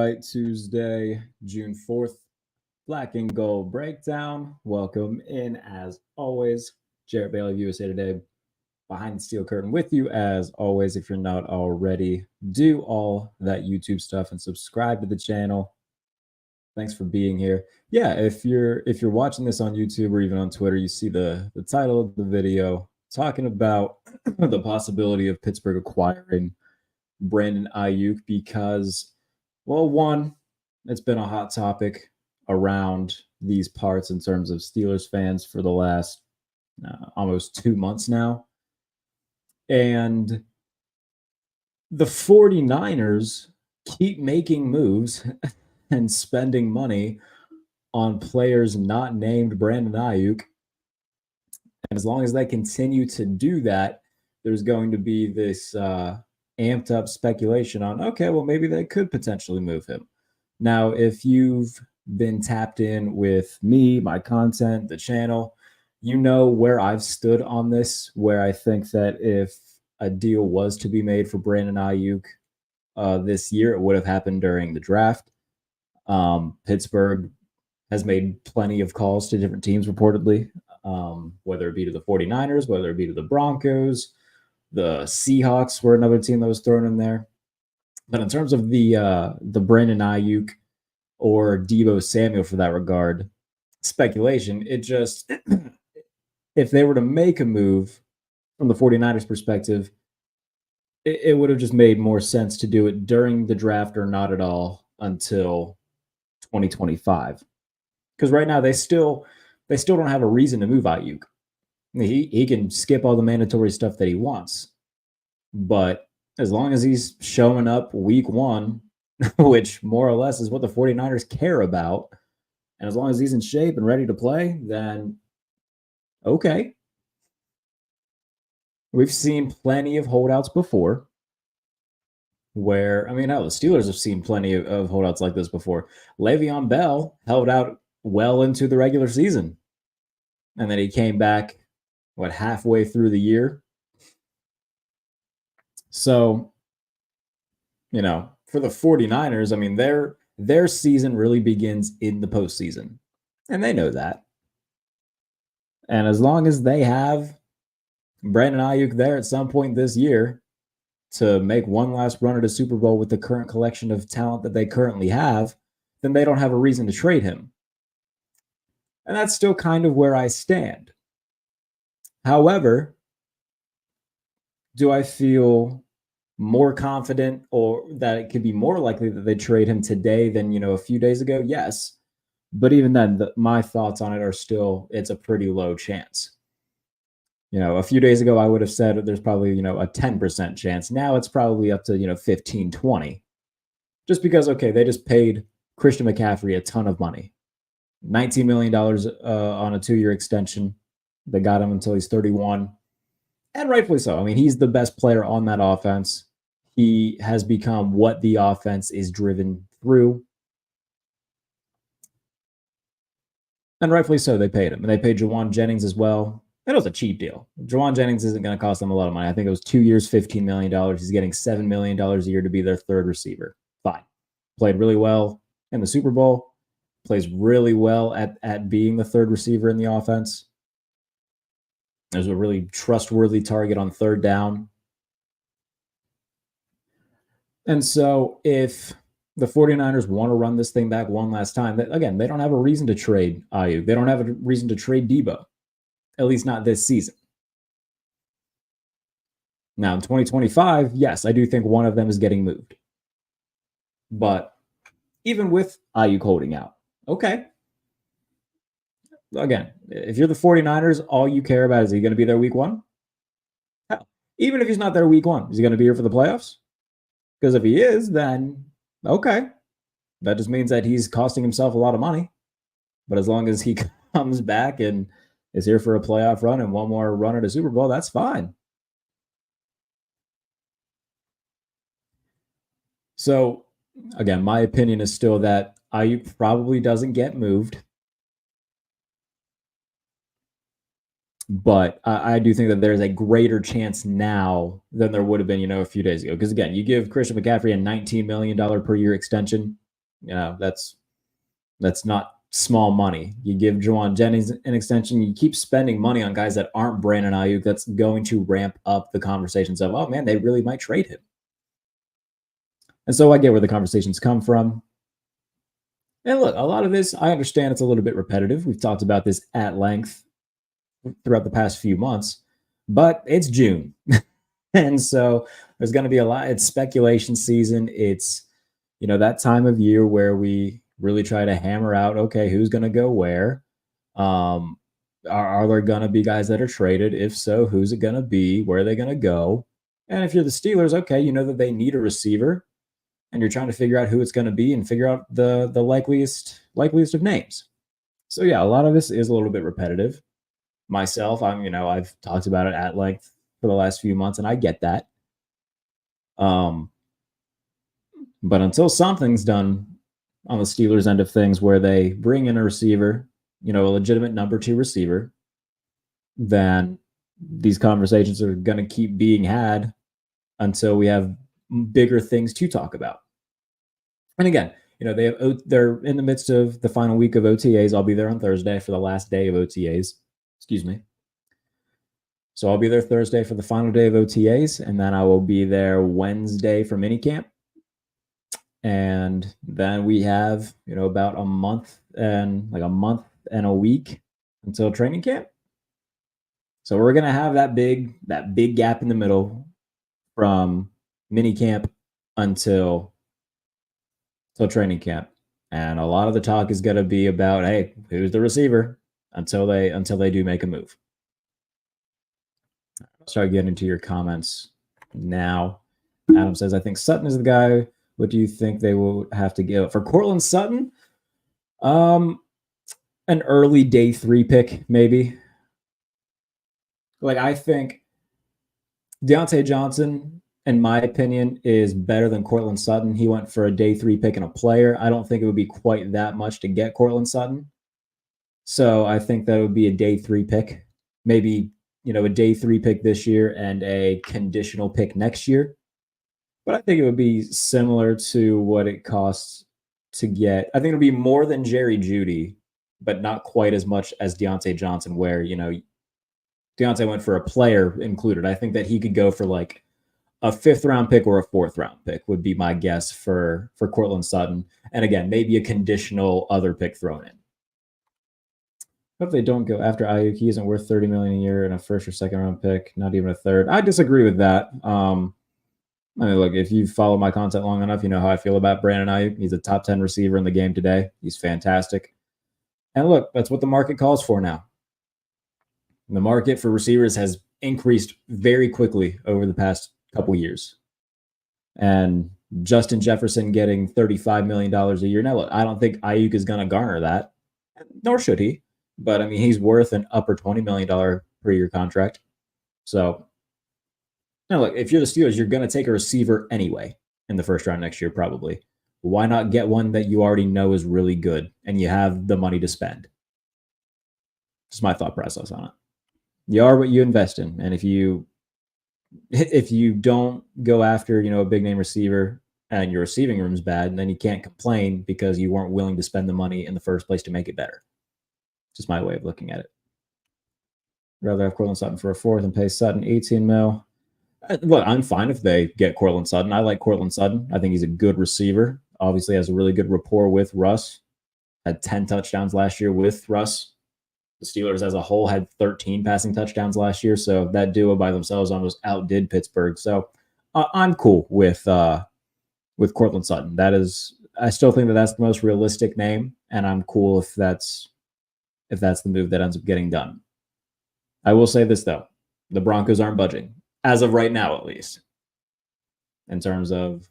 right, Tuesday, June 4th, Black and Gold Breakdown. Welcome in as always. Jarrett Bailey of USA Today behind the steel curtain with you as always. If you're not already, do all that YouTube stuff and subscribe to the channel. Thanks for being here. Yeah, if you're watching this on YouTube or even on Twitter, you see the title of the video talking about the possibility of Pittsburgh acquiring Brandon Aiyuk because, well, one, it's been a hot topic around these parts in terms of Steelers fans for the last almost 2 months now. And the 49ers keep making moves and spending money on players not named Brandon Aiyuk. And as long as they continue to do that, there's going to be this amped up speculation on, okay, well, maybe they could potentially move him. Now, if you've been tapped in with me, my content, the channel, you know where I've stood on this, where I think that if a deal was to be made for Brandon Aiyuk this year, it would have happened during the draft. Pittsburgh has made plenty of calls to different teams reportedly, whether it be to the 49ers, whether it be to the Broncos. The Seahawks were another team that was thrown in there. But in terms of the Brandon Aiyuk or Deebo Samuel for that regard, speculation, it just, if they were to make a move from the 49ers perspective, it would have just made more sense to do it during the draft or not at all until 2025. Because right now they still don't have a reason to move Aiyuk. He can skip all the mandatory stuff that he wants. But as long as he's showing up week one, which more or less is what the 49ers care about, and as long as he's in shape and ready to play, then okay. We've seen plenty of holdouts before where, I mean, hell, the Steelers have seen plenty of holdouts like this before. Le'Veon Bell held out well into the regular season. And then he came back, halfway through the year. So, for the 49ers, I mean, their season really begins in the postseason. And they know that. And as long as they have Brandon Aiyuk there at some point this year to make one last run at a Super Bowl with the current collection of talent that they currently have, then they don't have a reason to trade him. And that's still kind of where I stand. However, do I feel more confident or that it could be more likely that they trade him today than, a few days ago? Yes. But even then, my thoughts on it are still, it's a pretty low chance. A few days ago, I would have said there's probably, a 10% chance. Now it's probably up to, 15, 20. Just because, okay, they just paid Christian McCaffrey a ton of money. $19 million on a 2-year extension. They got him until he's 31. And rightfully so. I mean, he's the best player on that offense. He has become what the offense is driven through. And rightfully so, they paid him. And they paid Jawan Jennings as well. It was a cheap deal. Jawan Jennings isn't going to cost them a lot of money. I think it was 2 years, $15 million. He's getting $7 million a year to be their third receiver. Fine. Played really well in the Super Bowl. Plays really well at being the third receiver in the offense. There's a really trustworthy target on third down. And so if the 49ers want to run this thing back one last time, again, they don't have a reason to trade Aiyuk. They don't have a reason to trade Deebo, at least not this season. Now, in 2025, yes, I do think one of them is getting moved. But even with Aiyuk holding out, okay. Again, if you're the 49ers, all you care about is he going to be there week one? Hell, even if he's not there week one, is he going to be here for the playoffs? Because if he is, then okay. That just means that he's costing himself a lot of money. But as long as he comes back and is here for a playoff run and one more run at a Super Bowl, that's fine. So, again, my opinion is still that Aiyuk probably doesn't get moved. But I do think that there's a greater chance now than there would have been, a few days ago. Because, again, you give Christian McCaffrey a $19 million per year extension. That's not small money. You give Juwan Jennings an extension. You keep spending money on guys that aren't Brandon Aiyuk. That's going to ramp up the conversations of, oh man, they really might trade him. And so I get where the conversations come from. And look, a lot of this, I understand it's a little bit repetitive. We've talked about this at length throughout the past few months, but it's June. And so there's going to be a lot. It's speculation season. It's, that time of year where we really try to hammer out, okay, who's going to go where? Are there going to be guys that are traded? If so, who's it going to be? Where are they going to go? And if you're the Steelers, okay, you know that they need a receiver, and you're trying to figure out who it's going to be and figure out the likeliest of names. So yeah, a lot of this is a little bit repetitive. Myself, I've talked about it at length for the last few months, and I get that. But until something's done on the Steelers end of things where they bring in a receiver, a legitimate number 2 receiver, then these conversations are going to keep being had until we have bigger things to talk about. And again, they're in the midst of the final week of OTAs. I'll be there on Thursday for the last day of OTAs. Excuse me. So I'll be there Thursday for the final day of OTAs, and then I will be there Wednesday for minicamp. And then we have, about a month and a week until training camp. So we're going to have that big gap in the middle from minicamp until training camp. And a lot of the talk is going to be about, hey, who's the receiver until they do make a move. I'll start getting into your comments now. Adam says, I think Sutton is the guy. What do you think they will have to give for Courtland Sutton? An early day 3 pick, maybe. Like, I think Deontay Johnson, in my opinion, is better than Courtland Sutton. He went for a day 3 pick and a player. I don't think it would be quite that much to get Courtland Sutton. So I think that would be a day 3 pick. Maybe, a day 3 pick this year and a conditional pick next year. But I think it would be similar to what it costs to get. I think it'll be more than Jerry Jeudy, but not quite as much as Deontay Johnson, where, Deontay went for a player included. I think that he could go for like a 5th round pick or a 4th round pick would be my guess for Courtland Sutton. And again, maybe a conditional other pick thrown in. Hope they don't go after Aiyuk. He isn't worth $30 million a year in a 1st or 2nd round pick, not even a 3rd. I disagree with that. Look, if you follow my content long enough, you know how I feel about Brandon Aiyuk. He's a top 10 receiver in the game today. He's fantastic. And look, that's what the market calls for now. The market for receivers has increased very quickly over the past couple years. And Justin Jefferson getting $35 million a year. Now, look, I don't think Aiyuk is going to garner that, nor should he. But, he's worth an upper $20 million per year contract. So, now, look, if you're the Steelers, you're going to take a receiver anyway in the 1st round next year, probably. Why not get one that you already know is really good and you have the money to spend? Just my thought process on it. You are what you invest in. And if you don't go after, a big name receiver and your receiving room's bad, then you can't complain because you weren't willing to spend the money in the first place to make it better. Just my way of looking at it. I'd rather have Courtland Sutton for a 4th and pay Sutton $18 million. Look, I'm fine if they get Courtland Sutton. I like Courtland Sutton. I think he's a good receiver. Obviously has a really good rapport with Russ. Had 10 touchdowns last year with Russ. The Steelers as a whole had 13 passing touchdowns last year. So that duo by themselves almost outdid Pittsburgh. So I'm cool with Courtland Sutton. I still think that that's the most realistic name. And I'm cool if that's the move that ends up getting done. I will say this, though. The Broncos aren't budging. As of right now, at least, in terms of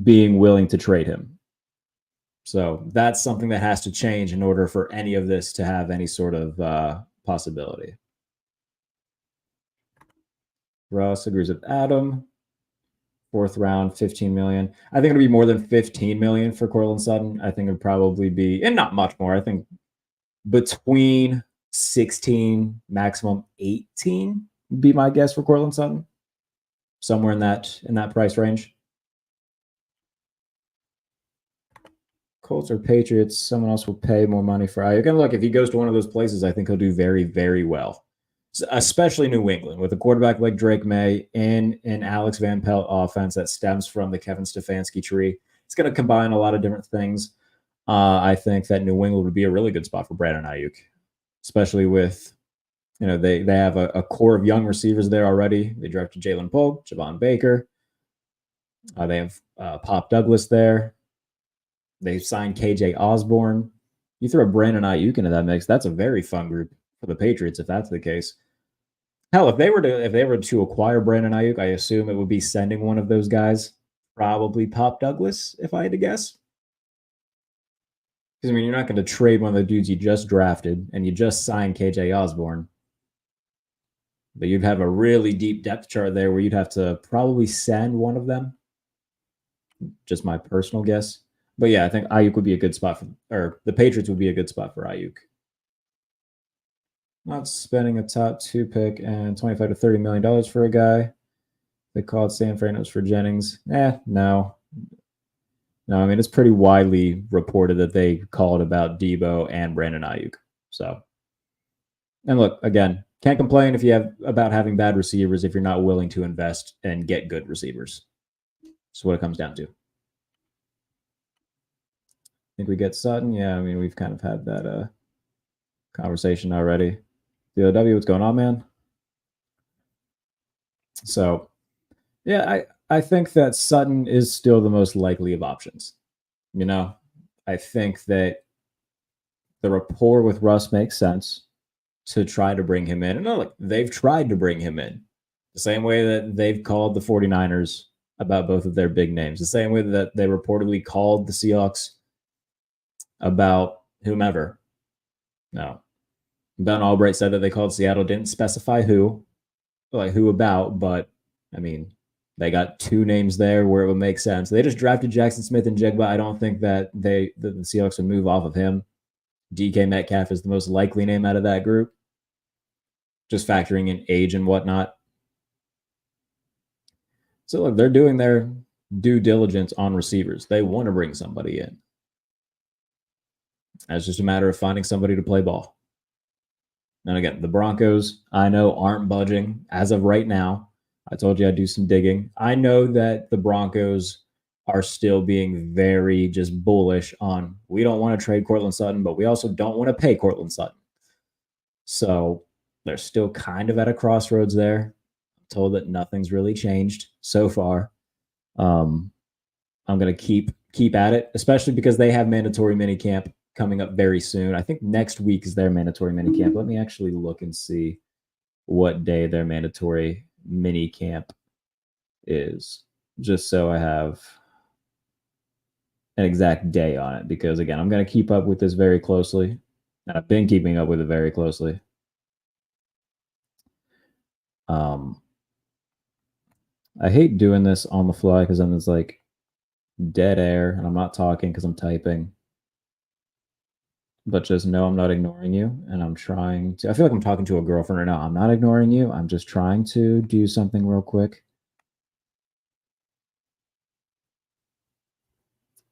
being willing to trade him. So that's something that has to change in order for any of this to have any sort of possibility. Ross agrees with Adam. 4th round, $15 million. I think it'll be more than $15 million for Courtland Sutton. I think it'd probably be, and not much more. I think between 16, maximum 18 would be my guess for Courtland Sutton. Somewhere in that price range. Colts or Patriots, someone else will pay more money for Aiyuk. And look, if he goes to one of those places, I think he'll do very, very well. Especially New England, with a quarterback like Drake May in an Alex Van Pelt offense that stems from the Kevin Stefanski tree. It's going to combine a lot of different things. I think that New England would be a really good spot for Brandon Aiyuk, especially with, they have a core of young receivers there already. They drafted Jalen Polk, Javon Baker. They have Pop Douglas there. They've signed KJ Osborne. You throw Brandon Aiyuk into that mix, that's a very fun group for the Patriots if that's the case. Hell, if they were to acquire Brandon Aiyuk, I assume it would be sending one of those guys, probably Pop Douglas, if I had to guess. Because, you're not going to trade one of the dudes you just drafted and you just signed KJ Osborne. But you'd have a really deep depth chart there where you'd have to probably send one of them. Just my personal guess. But yeah, I think Aiyuk would be a good spot or the Patriots would be a good spot for Aiyuk. Not spending a top 2 pick and $25 to $30 million for a guy. They called San Fran for Jennings. No. It's pretty widely reported that they called about Debo and Brandon Aiyuk. So, and look, again, can't complain about having bad receivers if you're not willing to invest and get good receivers. That's what it comes down to. I think we get Sutton. Yeah, we've kind of had that conversation already. DOW, what's going on, man? So, yeah, I think that Sutton is still the most likely of options. I think that the rapport with Russ makes sense to try to bring him in. And look, they've tried to bring him in the same way that they've called the 49ers about both of their big names, the same way that they reportedly called the Seahawks about whomever. No. Ben Albright said that they called Seattle, didn't specify who about, but they got 2 names there where it would make sense. They just drafted Jackson Smith and Jigba. I don't think that the Seahawks would move off of him. DK Metcalf is the most likely name out of that group, just factoring in age and whatnot. So look, they're doing their due diligence on receivers. They want to bring somebody in. It's just a matter of finding somebody to play ball. And again, the Broncos, I know, aren't budging as of right now. I told you I'd do some digging. I know that the Broncos are still being very just bullish on, we don't want to trade Courtland Sutton, but we also don't want to pay Courtland Sutton. So they're still kind of at a crossroads there. I'm told that nothing's really changed so far. I'm going to keep at it, especially because they have mandatory minicamp coming up very soon. I think next week is their mandatory minicamp. Let me actually look and see what day their mandatory minicamp is, just so I have an exact day on it, because again, I'm going to keep up with this very closely, and I've been keeping up with it very closely. I hate doing this on the fly because then it's like dead air and I'm not talking because I'm typing. But just know I'm not ignoring you, and I'm trying to. I feel like I'm talking to a girlfriend right now. I'm not ignoring you. I'm just trying to do something real quick.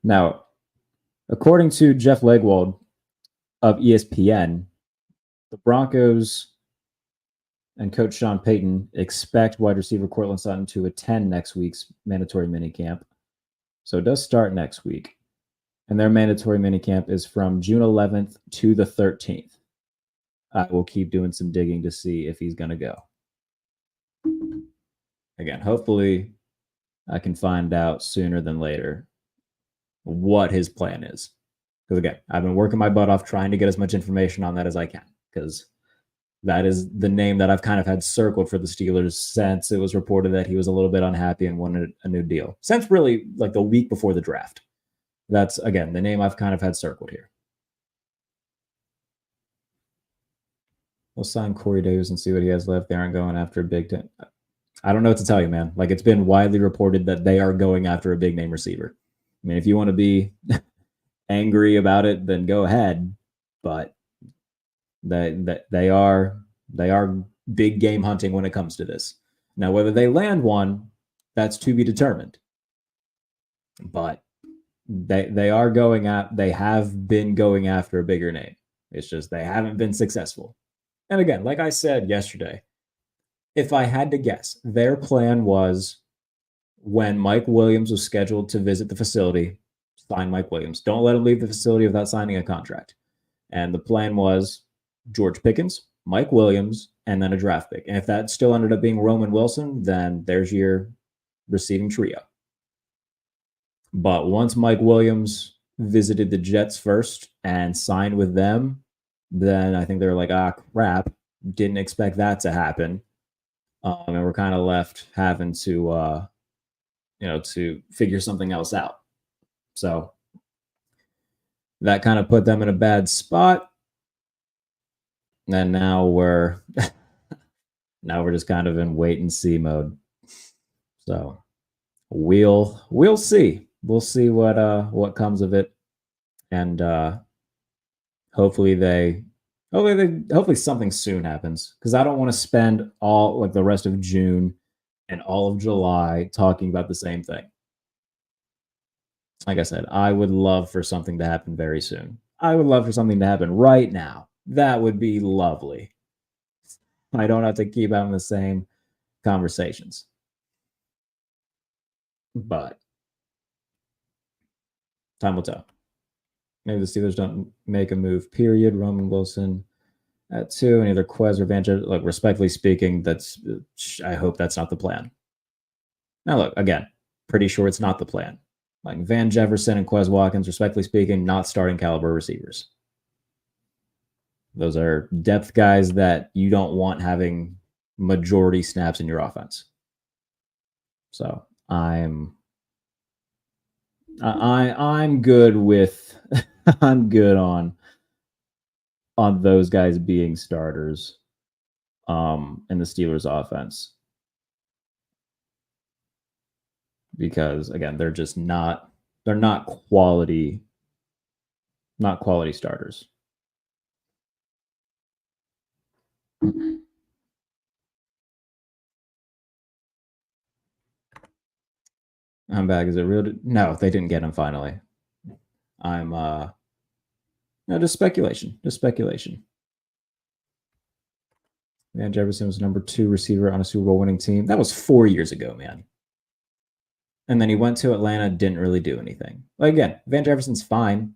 Now, according to Jeff Legwold of ESPN, the Broncos and Coach Sean Payton expect wide receiver Courtland Sutton to attend next week's mandatory minicamp. So it does start next week. And their mandatory minicamp is from June 11th to the 13th. I will keep doing some digging to see if he's going to go. Again, hopefully I can find out sooner than later what his plan is. Because again, I've been working my butt off trying to get as much information on that as I can, because that is the name that I've kind of had circled for the Steelers since it was reported that he was a little bit unhappy and wanted a new deal. Since really like the week before the draft. That's, again, the name I've kind of had circled here. We'll sign Corey Davis and see what he has left. They aren't going after a big time. I don't know what to tell you, man. Like, it's been widely reported that they are going after a big name receiver. If you want to be angry about it, then go ahead. But they are big game hunting when it comes to this. Now, whether they land one, that's to be determined. But they are going at they have been going after a bigger name. It's just they haven't been successful. And again, like I said yesterday, if I had to guess, their plan was when Mike Williams was scheduled to visit the facility, sign Mike Williams. Don't let him leave the facility without signing a contract. And the plan was George Pickens, Mike Williams, and then a draft pick. And if that still ended up being Roman Wilson, then there's your receiving trio. But once Mike Williams visited the Jets first and signed with them, then I think they were like, ah, crap, didn't expect that to happen. And we're kind of left having to, to figure something else out. So that kind of put them in a bad spot. And now we're just kind of in wait and see mode. So we'll see. We'll see what comes of it. And hopefully something soon happens, because I don't want to spend all like the rest of June and all of July talking about the same thing. Like I said, I would love for something to happen very soon. I would love for something to happen right now. That would be lovely. I don't have to keep having the same conversations. But time will tell. Maybe the Steelers don't make a move, period. Roman Wilson at 2, and either Quez or Van Jefferson. Look, respectfully speaking, I hope that's not the plan. Now, look, again, pretty sure it's not the plan. Like Van Jefferson and Quez Watkins, respectfully speaking, not starting caliber receivers. Those are depth guys that you don't want having majority snaps in your offense. So I'm good with I'm good on those guys being starters in the Steelers offense. Because again, they're not quality starters. I'm back. Is it real? No, they didn't get him finally. I'm no, just speculation. Van Jefferson was number 2 receiver on a Super Bowl winning team. That was 4 years ago, man. And then he went to Atlanta, didn't really do anything. Like, again, Van Jefferson's fine.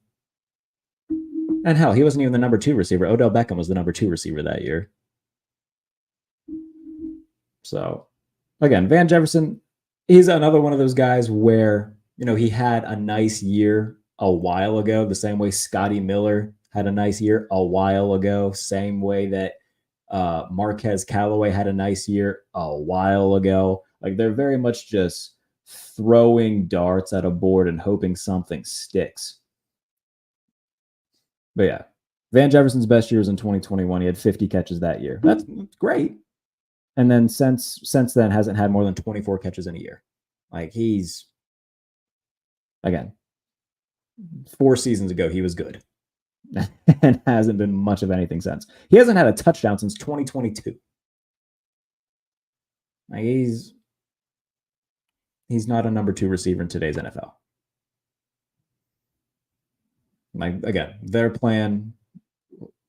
And hell, he wasn't even the number 2 receiver. Odell Beckham was the number 2 receiver that year. So, again, Van Jefferson, he's another one of those guys where, he had a nice year a while ago, the same way Scotty Miller had a nice year a while ago, same way that Marquez Callaway had a nice year a while ago. Like, they're very much just throwing darts at a board and hoping something sticks. But yeah, Van Jefferson's best year was in 2021. He had 50 catches that year. That's great. And then since then hasn't had more than 24 catches in a year. Like, he's, again, 4 seasons ago, he was good. And hasn't been much of anything since. He hasn't had a touchdown since 2022. Like, he's not a number 2 receiver in today's NFL. Like, again, their plan,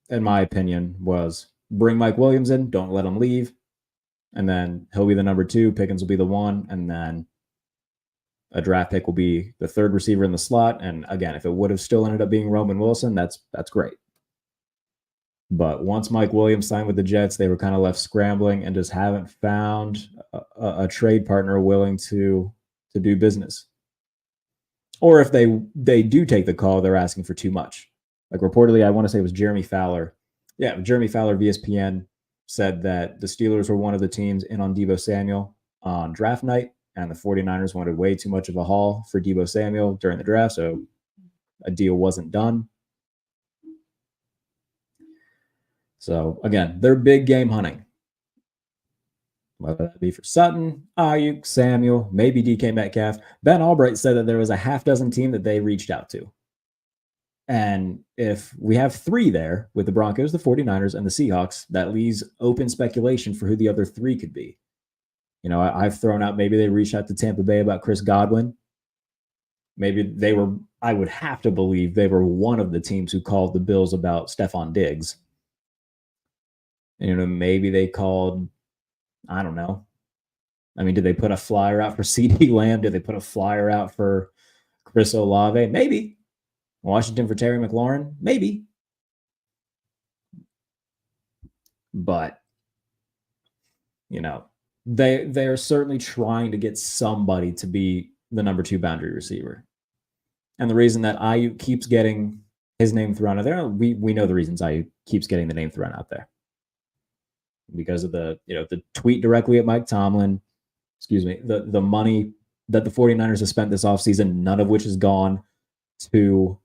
in my opinion, was bring Mike Williams in, don't let him leave, and then he'll be the number 2, Pickens will be the 1, and then a draft pick will be the 3rd receiver in the slot. And again, if it would have still ended up being Roman Wilson, that's great. But once Mike Williams signed with the Jets, they were kind of left scrambling and just haven't found a trade partner willing to do business. Or if they do take the call, they're asking for too much. Like, reportedly, I want to say it was Jeremy Fowler. Yeah, Jeremy Fowler of ESPN said that the Steelers were one of the teams in on Deebo Samuel on draft night, and the 49ers wanted way too much of a haul for Deebo Samuel during the draft, so a deal wasn't done. So, again, they're big game hunting. Whether that be for Sutton, Aiyuk, Samuel, maybe DK Metcalf. Ben Albright said that there was a half dozen team that they reached out to. And if we have 3 there with the Broncos, the 49ers, and the Seahawks, that leaves open speculation for who the other 3 could be. I've thrown out maybe they reached out to Tampa Bay about Chris Godwin. Maybe they were I would have to believe they were one of the teams who called the Bills about Stephon Diggs. And, maybe they called, I don't know. I mean, did they put a flyer out for CeeDee Lamb? Did they put a flyer out for Chris Olave? Maybe. Washington for Terry McLaurin? Maybe. But, they are certainly trying to get somebody to be the number 2 boundary receiver. And the reason that Aiyuk keeps getting his name thrown out there, we know the reasons Aiyuk keeps getting the name thrown out there. Because of the tweet directly at Mike Tomlin, the money that the 49ers have spent this offseason, none of which has gone to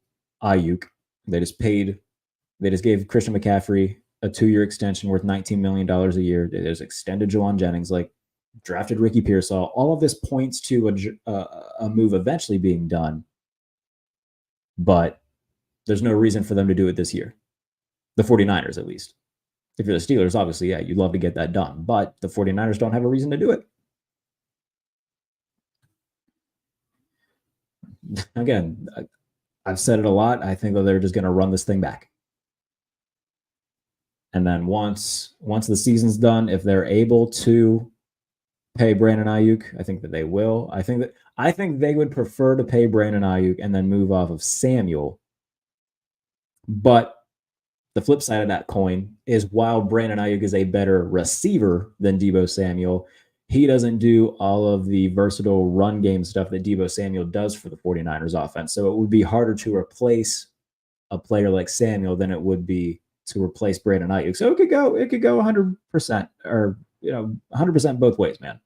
Aiyuk. They just gave Christian McCaffrey a 2-year extension worth $19 million a year. They just extended Jawan Jennings, drafted Ricky Pearsall. All of this points to a move eventually being done. But there's no reason for them to do it this year. The 49ers, at least. If you're the Steelers, obviously, yeah, you'd love to get that done. But the 49ers don't have a reason to do it. Again, I've said it a lot. I think that they're just going to run this thing back. And then once the season's done, if they're able to pay Brandon Aiyuk, I think that they will. I think they would prefer to pay Brandon Aiyuk and then move off of Samuel. But the flip side of that coin is while Brandon Aiyuk is a better receiver than Deebo Samuel, he doesn't do all of the versatile run game stuff that Deebo Samuel does for the 49ers offense. So it would be harder to replace a player like Samuel than it would be to replace Brandon Aiyuk. So it could go 100% or 100% both ways, man.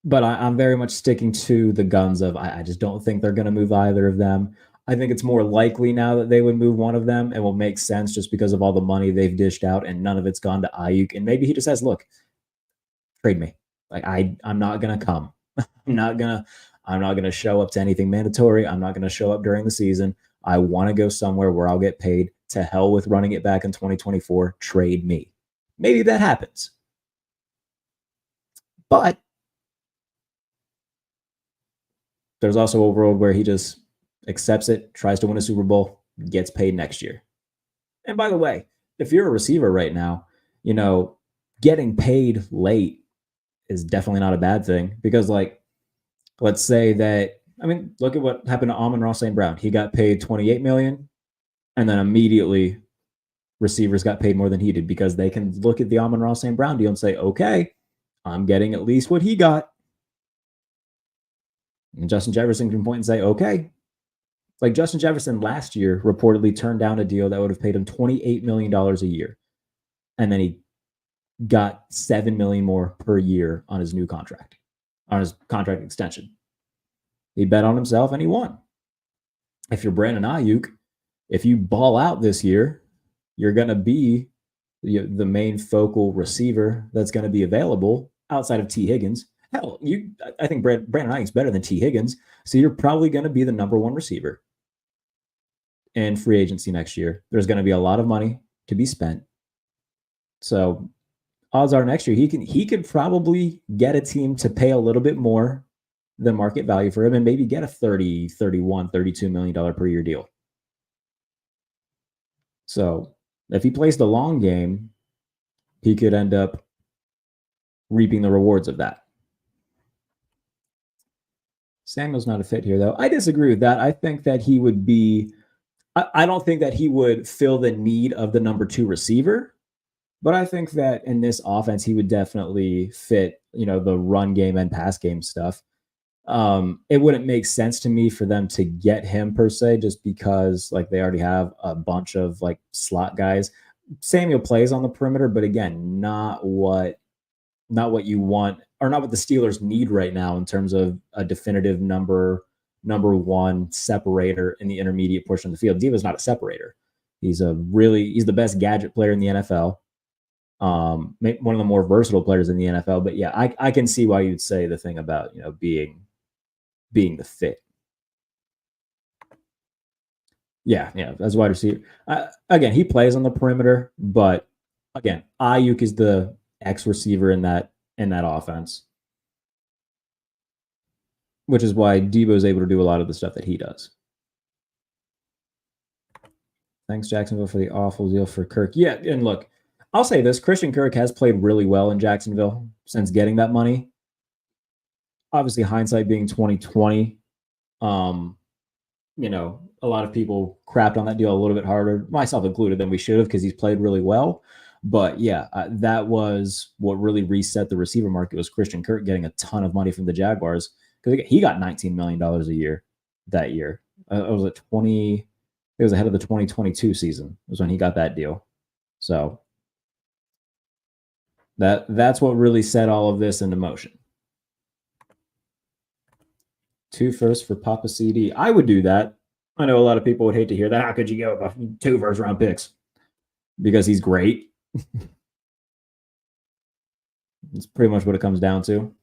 But I'm very much sticking to the guns of I just don't think they're going to move either of them. I think it's more likely now that they would move one of them. It will make sense just because of all the money they've dished out and none of it's gone to Aiyuk. And maybe he just says, look, trade me. I'm not going to come. I'm not going to show up to anything mandatory. I'm not going to show up during the season. I want to go somewhere where I'll get paid. To hell with running it back in 2024. Trade me. Maybe that happens. But there's also a world where he just accepts it, tries to win a Super Bowl, gets paid next year. And by the way, if you're a receiver right now, getting paid late is definitely not a bad thing because, let's say that, look at what happened to Amon-Ra St. Brown. He got paid $28 million, and then immediately receivers got paid more than he did because they can look at the Amon-Ra St. Brown deal and say, okay, I'm getting at least what he got. And Justin Jefferson can point and say, okay. Like Justin Jefferson last year reportedly turned down a deal that would have paid him $28 million a year. And then he got $7 million more per year on his new contract, on his contract extension. He bet on himself and he won. If you're Brandon Aiyuk, if you ball out this year, you're going to be the main focal receiver that's going to be available outside of T. Higgins. Hell, I think Brandon Aiyuk's better than T. Higgins, so you're probably going to be the number 1 receiver in free agency next year. There's going to be a lot of money to be spent. So odds are next year he could probably get a team to pay a little bit more than market value for him and maybe get a $30, $31, $32 million per year deal. So if he plays the long game, he could end up reaping the rewards of that. Samuel's not a fit here, though. I disagree with that. I think that he would be I don't think that he would fill the need of the number 2 receiver, but I think that in this offense, he would definitely fit, the run game and pass game stuff. It wouldn't make sense to me for them to get him per se, just because they already have a bunch of slot guys. Samuel plays on the perimeter, but again, not what you want or not what the Steelers need right now in terms of a definitive number 1 separator in the intermediate portion of the field. Deebo's not a separator. He's the best gadget player in the NFL. One of the more versatile players in the NFL. But yeah, I can see why you'd say the thing about, being the fit. Yeah, as a wide receiver. Again, he plays on the perimeter, but again, Aiyuk is the X receiver in that offense. which is why Debo is able to do a lot of the stuff that he does. Thanks, Jacksonville, for the awful deal for Kirk. Yeah, and look, I'll say this. Christian Kirk has played really well in Jacksonville since getting that money. Obviously, hindsight being 2020, a lot of people crapped on that deal a little bit harder, myself included, than we should have because he's played really well. But yeah, that was what really reset the receiver market was Christian Kirk getting a ton of money from the Jaguars because he got $19 million a year that year. It was at 20. It was ahead of the 2022 season was when he got that deal. So that's what really set all of this into motion. 2 firsts for Papa CD. I would do that. I know a lot of people would hate to hear that. How could you go about 2 first-round picks? Because he's great. It's pretty much what it comes down to.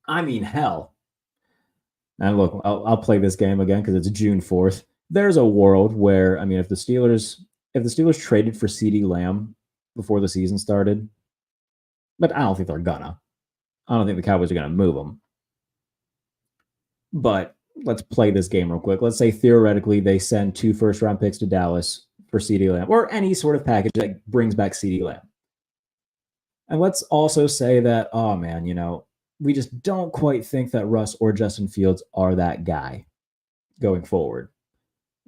I mean, hell. And look, I'll play this game again because it's June 4th. There's a world where, I mean, if the Steelers traded for CeeDee Lamb before the season started, but I don't think they're gonna. I don't think the Cowboys are gonna move him. But let's play this game real quick. Let's say theoretically they send 2 first-round picks to Dallas for CeeDee Lamb or any sort of package that brings back CeeDee Lamb. And let's also say that, oh man, we just don't quite think that Russ or Justin Fields are that guy going forward.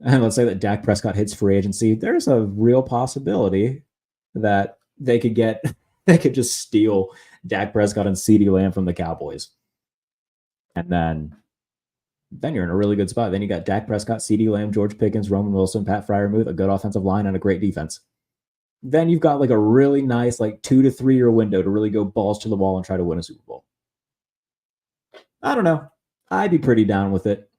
And let's say that Dak Prescott hits free agency. There's a real possibility that they could just steal Dak Prescott and CeeDee Lamb from the Cowboys. And then you're in a really good spot. Then you got Dak Prescott, CeeDee Lamb, George Pickens, Roman Wilson, Pat Freiermuth, a good offensive line, and a great defense. Then you've got like a really nice 2 to 3 year window to really go balls to the wall and try to win a Super Bowl. I don't know. I'd be pretty down with it.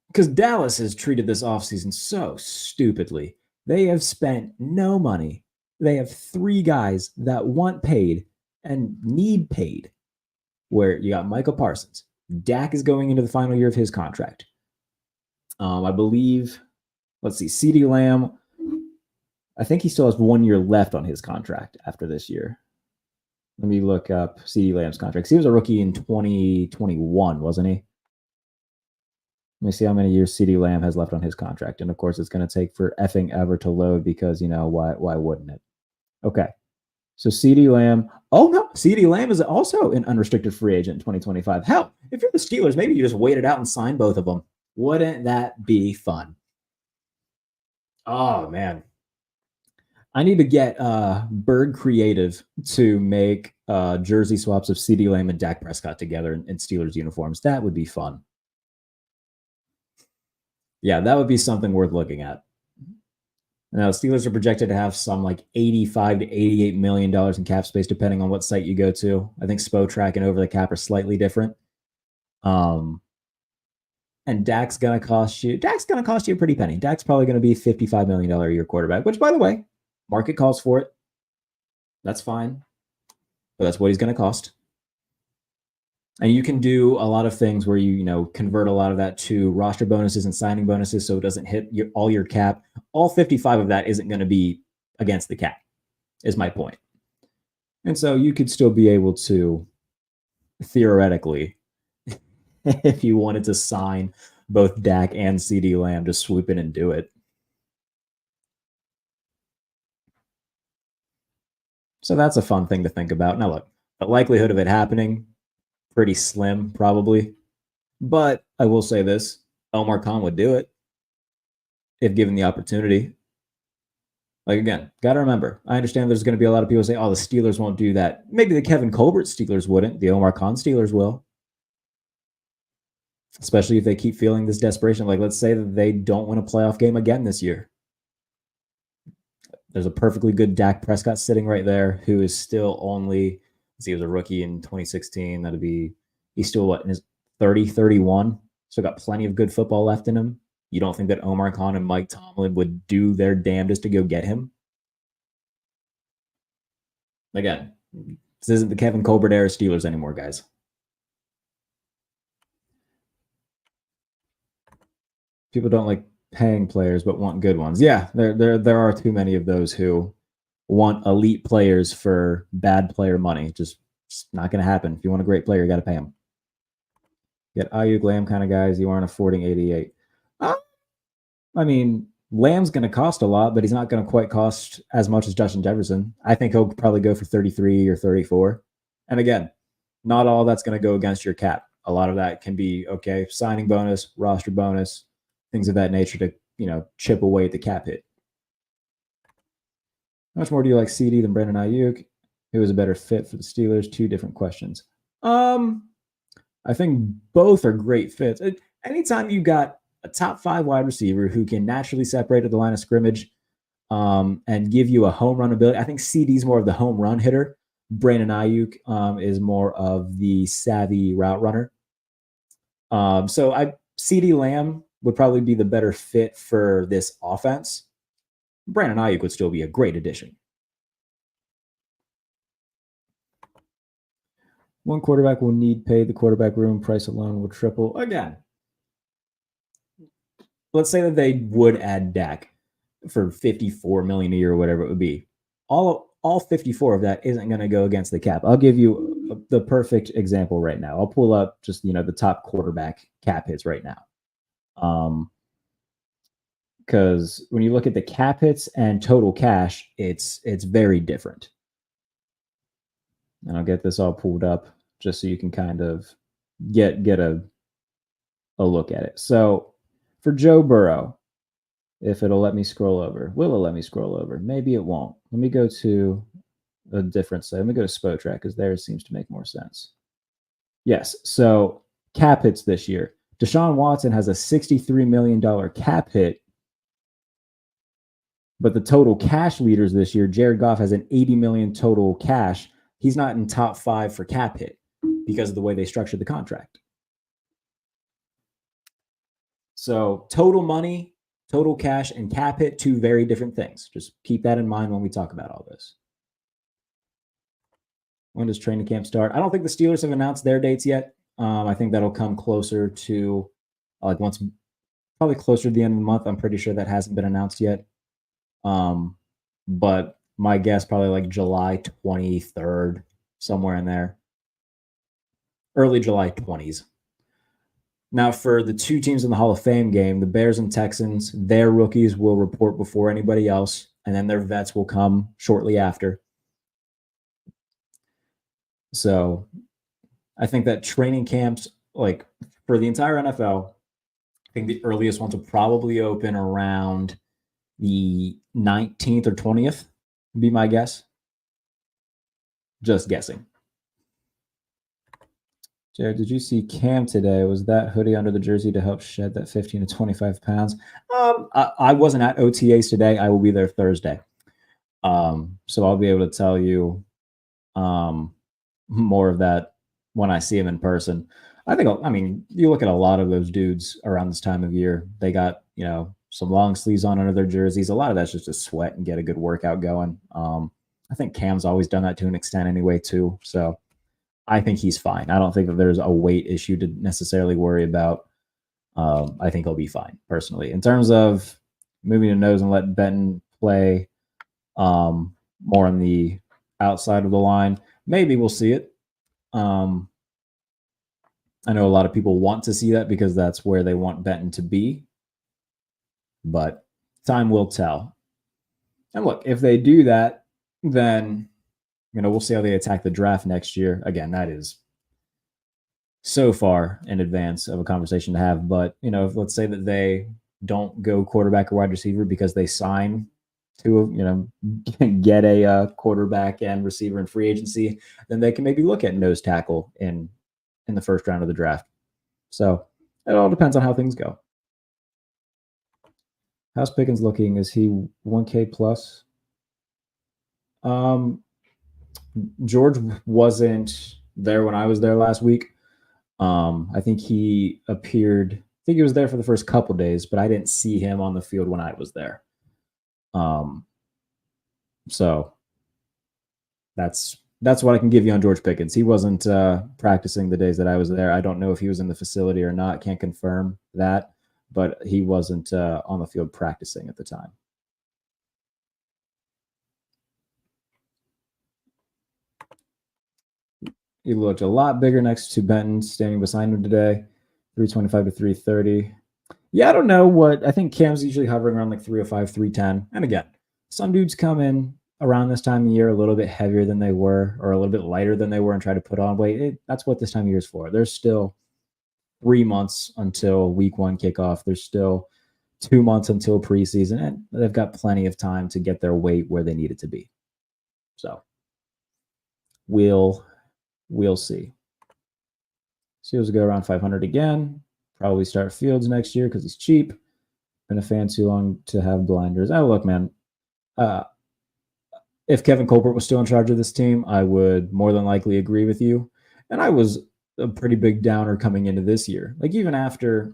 Because Dallas has treated this offseason so stupidly. They have spent no money. They have 3 guys that want paid and need paid. Where you got Michael Parsons. Dak is going into the final year of his contract. I believe, let's see, CeeDee Lamb, I think he still has 1 year left on his contract after this year. Let me look up CeeDee Lamb's contract. He was a rookie in 2021, wasn't he? Let me see how many years CeeDee Lamb has left on his contract. And of course, it's going to take for effing ever to load because, why wouldn't it? Okay. So CeeDee Lamb. Oh, no. CeeDee Lamb is also an unrestricted free agent in 2025. Hell, if you're the Steelers, maybe you just wait it out and sign both of them. Wouldn't that be fun? Oh, man. I need to get Bird Creative to make jersey swaps of CeeDee Lamb and Dak Prescott together in Steelers uniforms. That would be fun. Yeah, that would be something worth looking at. Now, Steelers are projected to have some $85 to $88 million in cap space, depending on what site you go to. I think Spotrac and Over the Cap are slightly different. And Dak's going to cost you a pretty penny. Dak's probably going to be $55 million a year quarterback, which, by the way, market calls for it. That's fine. But that's what he's going to cost. And you can do a lot of things where you convert a lot of that to roster bonuses and signing bonuses so it doesn't hit all your cap. All 55 of that isn't going to be against the cap, is my point. And so you could still be able to, theoretically, if you wanted to sign both Dak and CeeDee Lamb, just swoop in and do it. So that's a fun thing to think about. Now, look, the likelihood of it happening, pretty slim, probably. But I will say this, Omar Khan would do it if given the opportunity. Again, got to remember, I understand there's going to be a lot of people say, oh, the Steelers won't do that. Maybe the Kevin Colbert Steelers wouldn't. The Omar Khan Steelers will. Especially if they keep feeling this desperation. Let's say that they don't win a playoff game again this year. There's a perfectly good Dak Prescott sitting right there who is still only, he was a rookie in 2016. He's still in his 30, 31. So got plenty of good football left in him. You don't think that Omar Khan and Mike Tomlin would do their damnedest to go get him? Again, this isn't the Kevin Colbert era Steelers anymore, guys. People don't like paying players but want good ones. Yeah, there are too many of those who want elite players for bad player money. Just not going to happen. If you want a great player, you got to pay him. Get Aiyuk, Lamb kind of guys. You aren't affording 88. Uh, I mean, Lamb's going to cost a lot, but he's not going to quite cost as much as Justin Jefferson. I think he'll probably go for 33 or 34. And again, not all that's going to go against your cap. A lot of that can be, okay, signing bonus, roster bonus, things of that nature to, chip away at the cap hit. How much more do you like CD than Brandon Aiyuk? Who is a better fit for the Steelers? Two different questions. I think both are great fits. Anytime you got a top 5 wide receiver who can naturally separate at the line of scrimmage and give you a home run ability, I think CD's more of the home run hitter. Brandon Aiyuk is more of the savvy route runner. So CD Lamb would probably be the better fit for this offense. Brandon Aiyuk would still be a great addition. One quarterback will need paid. The quarterback room price alone will triple. Again, let's say that they would add Dak for $54 million a year or whatever it would be. All 54 of that isn't going to go against the cap. I'll give you the perfect example right now. I'll pull up just the top quarterback cap hits right now. Because when you look at the cap hits and total cash, it's very different. And I'll get this all pulled up just so you can kind of get a look at it. So for Joe Burrow, if it'll let me scroll over, will it let me scroll over? Maybe it won't. Let me go to a different site. Let me go to Spotrac because theirs seems to make more sense. Yes. So cap hits this year. Deshaun Watson has a $63 million cap hit, but the total cash leaders this year, Jared Goff has an $80 million total cash. He's not in top 5 for cap hit because of the way they structured the contract. So total money, total cash, and cap hit, 2 very different things. Just keep that in mind when we talk about all this. When does training camp start? I don't think the Steelers have announced their dates yet. I think that'll come closer to probably closer to the end of the month. I'm pretty sure that hasn't been announced yet. But my guess probably like July 23rd, somewhere in there. Early July 20s. Now, for the 2 teams in the Hall of Fame game, the Bears and Texans, their rookies will report before anybody else, and then their vets will come shortly after. So I think that training camps, like for the entire NFL, I think the earliest ones will probably open around the 19th or 20th, would be my guess. Just guessing. Jared, did you see Cam today? Was that hoodie under the jersey to help shed that 15 to 25 pounds? I wasn't at OTAs today. I will be there Thursday. So I'll be able to tell you more of that when I see him in person. I mean, you look at a lot of those dudes around this time of year, they got, some long sleeves on under their jerseys. A lot of that's just to sweat and get a good workout going. I think Cam's always done that to an extent anyway, too. So I think he's fine. I don't think that there's a weight issue to necessarily worry about. I think he'll be fine, personally. In terms of moving to nose and let Benton play more on the outside of the line, maybe we'll see it. I know a lot of people want to see that because that's where they want Benton to be. But time will tell. And look, if they do that, then we'll see how they attack the draft next year. Again, that is so far in advance of a conversation to have. But, let's say that they don't go quarterback or wide receiver because they sign to, get a quarterback and receiver in free agency, then they can maybe look at nose tackle in the first round of the draft. So it all depends on how things go. How's Pickens looking? Is he 1K plus? George wasn't there when I was there last week. I think he appeared. I think he was there for the first couple days, but I didn't see him on the field when I was there. So that's what I can give you on George Pickens. He wasn't practicing the days that I was there. I don't know if he was in the facility or not. Can't confirm that, but he wasn't on the field practicing at the time. He looked a lot bigger next to Benton standing beside him today. 325 to 330. Yeah, I don't know what. I think Cam's usually hovering around like 305, 310. And again, some dudes come in around this time of year a little bit heavier than they were or a little bit lighter than they were and try to put on weight. That's what this time of year is for. There's still 3 months until week one kickoff. There's still 2 months until preseason, and they've got plenty of time to get their weight where they need it to be. So we'll see. Seals go around 500 again. Probably start Fields next year because he's cheap. Been a fan too long to have blinders. Oh, look, man. If Kevin Colbert was still in charge of this team, I would more than likely agree with you. And I was a pretty big downer coming into this year. Like even after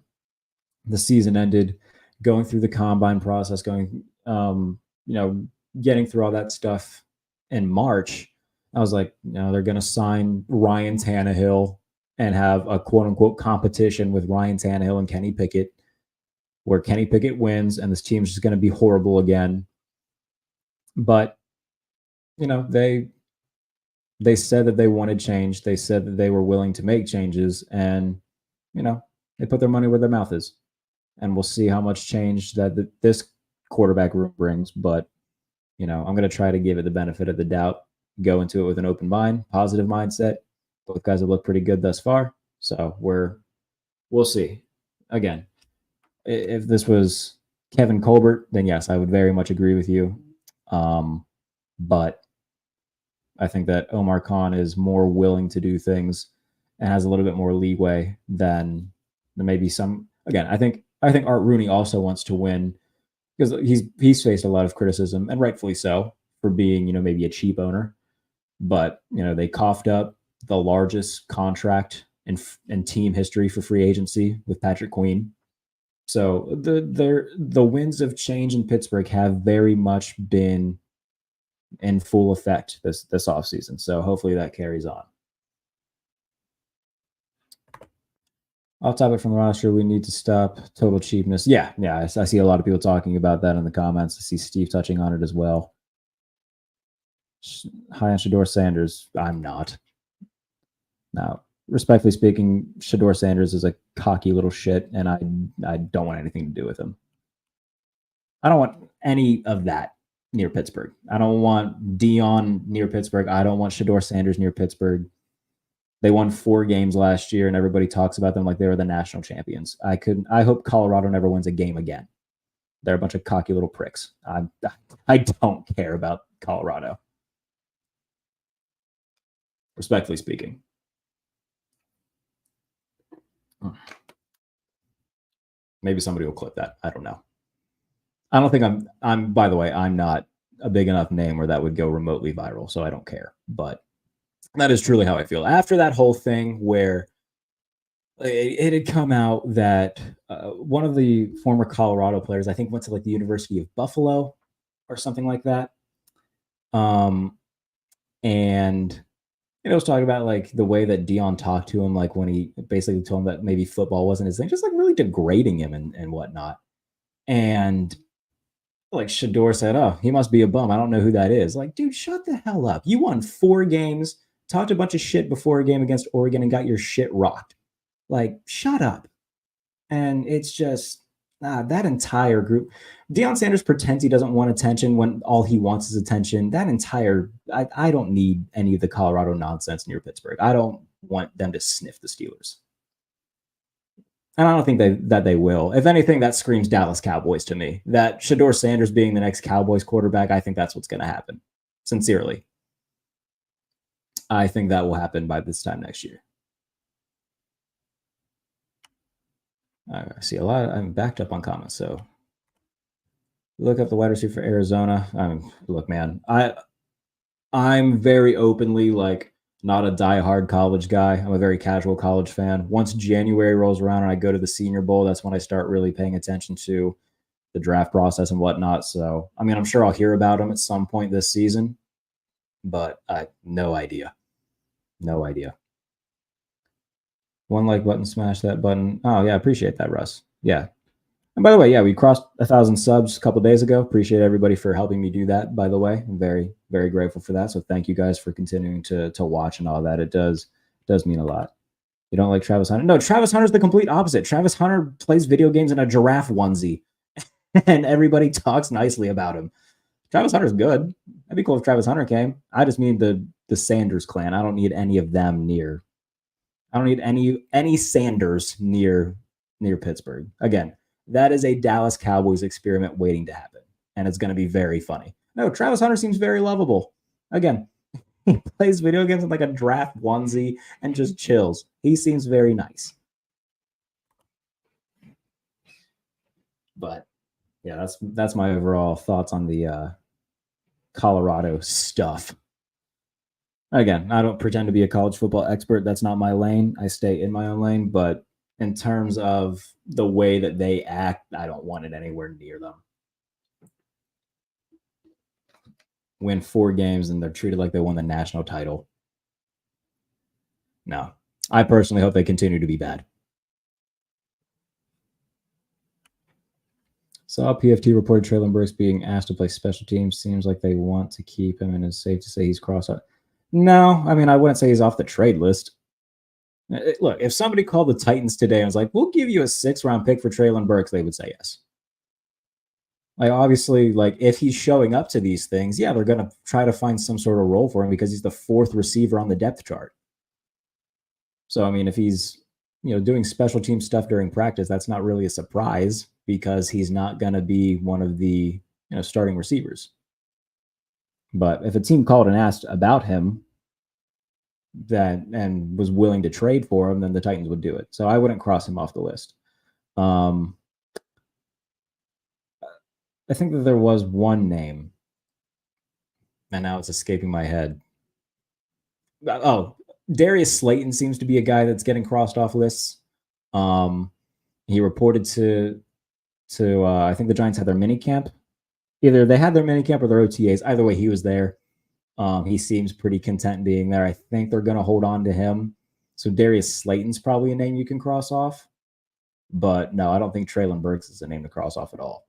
the season ended, going through the combine process, getting through all that stuff in March, I was like, they're going to sign Ryan Tannehill and have a quote unquote competition with Ryan Tannehill and Kenny Pickett, where Kenny Pickett wins and this team's just going to be horrible again. But, they said that they wanted change. They said that they were willing to make changes, and, they put their money where their mouth is. And we'll see how much change that this quarterback room brings. But, I'm going to try to give it the benefit of the doubt, go into it with an open mind, positive mindset. Both guys have looked pretty good thus far. So we'll see. Again, if this was Kevin Colbert, then yes, I would very much agree with you. But I think that Omar Khan is more willing to do things and has a little bit more leeway than maybe some. Again, I think Art Rooney also wants to win because he's faced a lot of criticism, and rightfully so, for being maybe a cheap owner. But they coughed up the largest contract in team history for free agency with Patrick Queen. So the winds of change in Pittsburgh have very much been in full effect this offseason. So hopefully that carries on. Off topic from the roster, we need to stop total cheapness. Yeah, I see a lot of people talking about that in the comments. I see Steve touching on it as well. High on Shedeur Sanders. I'm not. Now, respectfully speaking, Shedeur Sanders is a cocky little shit, and I don't want anything to do with him. I don't want any of that near Pittsburgh. I don't want Dion near Pittsburgh. I don't want Shedeur Sanders near Pittsburgh. They won 4 games last year, and everybody talks about them like they were the national champions. I hope Colorado never wins a game again. They're a bunch of cocky little pricks. I don't care about Colorado. Respectfully speaking. Maybe somebody will clip that. I don't know. I don't think I'm by the way, I'm not a big enough name where that would go remotely viral, so I don't care. But that is truly how I feel. After that whole thing where it had come out that one of the former Colorado players, I think, went to like the University of Buffalo or something like that. And it was talking about like the way that Dion talked to him, like when he basically told him that maybe football wasn't his thing, just like really degrading him and whatnot. And like Shedeur said, "Oh, he must be a bum. I don't know who that is." Like, dude, shut the hell up. You won 4 games, talked a bunch of shit before a game against Oregon, and got your shit rocked. Like, shut up. And it's just that entire group. Deion Sanders pretends he doesn't want attention when all he wants is attention. I don't need any of the Colorado nonsense near Pittsburgh. I don't want them to sniff the Steelers. And I don't think that they will. If anything, that screams Dallas Cowboys to me. That Shedeur Sanders being the next Cowboys quarterback, I think that's what's going to happen. Sincerely. I think that will happen by this time next year. I see a lot. I'm backed up on comments, so look up the wide receiver for Arizona. Look, man, I'm very openly like not a diehard college guy. I'm a very casual college fan. Once January rolls around and I go to the Senior Bowl, that's when I start really paying attention to the draft process and whatnot. So, I mean, I'm sure I'll hear about them at some point this season, but I no idea. No idea. One like button, smash that button. Oh, yeah, appreciate that, Russ. Yeah. And by the way, yeah, we crossed 1,000 subs a couple days ago. Appreciate everybody for helping me do that, by the way. I'm very, very grateful for that. So thank you guys for continuing to watch and all that. It does mean a lot. You don't like Travis Hunter? No, Travis Hunter's the complete opposite. Travis Hunter plays video games in a giraffe onesie, and everybody talks nicely about him. Travis Hunter's good. That'd be cool if Travis Hunter came. I just mean the Sanders clan. I don't need any of them near. I don't need any Sanders near Pittsburgh. Again, that is a Dallas Cowboys experiment waiting to happen, and it's going to be very funny. No, Travis Hunter seems very lovable. Again, he plays video games in like a draft onesie and just chills. He seems very nice. But yeah, that's my overall thoughts on the Colorado stuff. Again, I don't pretend to be a college football expert. That's not my lane. I stay in my own lane. But in terms of the way that they act, I don't want it anywhere near them. Win 4 games and they're treated like they won the national title. No. I personally hope they continue to be bad. Saw PFT reported Traylon Burks being asked to play special teams. Seems like they want to keep him, and it's safe to say he's crossed out. No, I mean, I wouldn't say he's off the trade list. Look, if somebody called the Titans today and was like, we'll give you a 6th-round pick for Traylon Burks, they would say yes. Like, obviously, like, if he's showing up to these things, yeah, they're going to try to find some sort of role for him because he's the 4th receiver on the depth chart. So, I mean, if he's, doing special team stuff during practice, that's not really a surprise because he's not going to be one of the, starting receivers. But if a team called and asked about him and was willing to trade for him, then the Titans would do it. So I wouldn't cross him off the list. I think that there was one name, and now it's escaping my head. Oh, Darius Slayton seems to be a guy that's getting crossed off lists. He reported to I think the Giants had their mini camp. Either they had their mini camp or their OTAs. Either way, he was there. He seems pretty content being there. I think they're going to hold on to him. So Darius Slayton's probably a name you can cross off. But no, I don't think Traylon Burks is a name to cross off at all.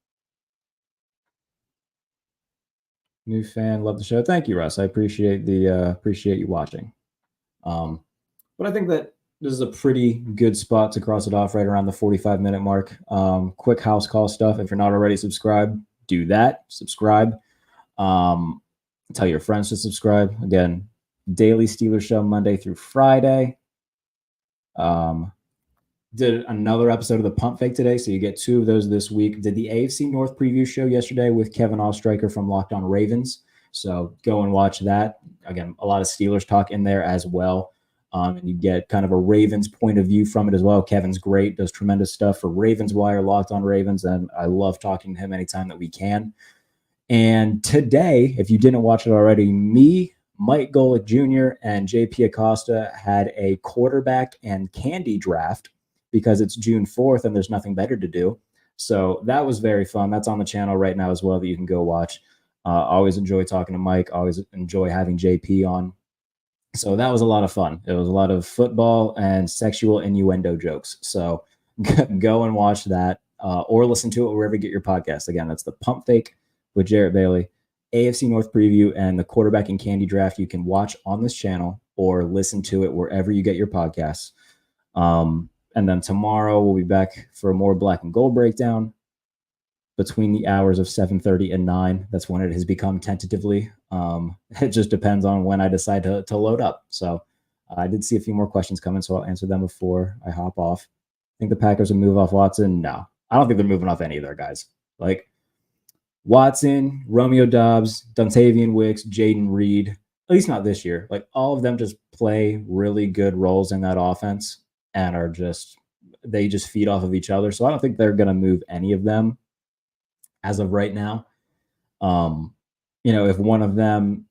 New fan, love the show. Thank you, Russ. I appreciate you watching. But I think that this is a pretty good spot to cross it off right around the 45-minute mark. Quick house call stuff. If you're not already subscribed, do that. Subscribe. Tell your friends to subscribe. Again, daily Steelers show Monday through Friday. Did another episode of the Pump Fake today, so you get 2 of those this week. Did the AFC North preview show yesterday with Kevin Ostreicher from Locked On Ravens. So go and watch that. Again, a lot of Steelers talk in there as well. And you get kind of a Ravens point of view from it as well. Kevin's great, does tremendous stuff for Ravens Wire, Locked On Ravens, and I love talking to him anytime that we can. And today, if you didn't watch it already, me, Mike Golick Jr., and JP Acosta had a quarterback and candy draft because it's June 4th and there's nothing better to do. So that was very fun. That's on the channel right now as well that you can go watch. Always enjoy talking to Mike. Always enjoy having JP on. So that was a lot of fun. It was a lot of football and sexual innuendo jokes. So go and watch that or listen to it wherever you get your podcast. Again, that's the Pump Fake with Jarrett Bailey, AFC North preview, and the quarterback and candy draft you can watch on this channel or listen to it wherever you get your podcasts. And then tomorrow we'll be back for a more black and gold breakdown between the hours of 7:30 and 9. That's when it has become tentatively. It just depends on when I decide to load up. So I did see a few more questions coming, so I'll answer them before I hop off. I think the Packers will move off Watson. No, I don't think they're moving off any of their guys. Like Watson, Romeo Doubs, Dontavian Wicks, Jaden Reed, at least not this year. Like all of them just play really good roles in that offense and they just feed off of each other. So I don't think they're going to move any of them as of right now. If one of them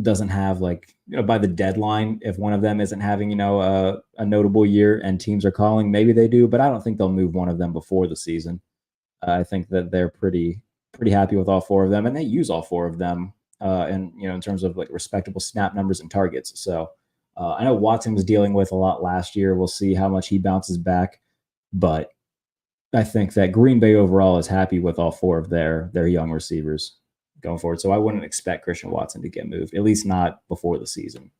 doesn't have by the deadline, if one of them isn't having, a notable year and teams are calling, maybe they do, but I don't think they'll move one of them before the season. I think that they're pretty happy with all 4 of them, and they use all 4 of them in terms of respectable snap numbers and targets. So I know Watson was dealing with a lot last year. We'll see how much he bounces back, but I think that Green Bay overall is happy with all 4 of their young receivers going forward. So I wouldn't expect Christian Watson to get moved, at least not before the season.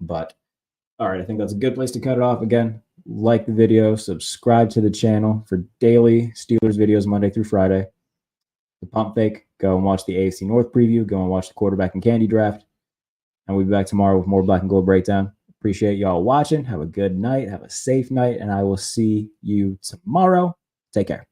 But All right, I think that's a good place to cut it off. Again, like the video, subscribe to the channel for daily Steelers videos Monday through Friday. The pump fake, go and watch the AFC North preview, go and watch the quarterback and candy draft. And we'll be back tomorrow with more Black and Gold Breakdown. Appreciate y'all watching. Have a good night. Have a safe night. And I will see you tomorrow. Take care.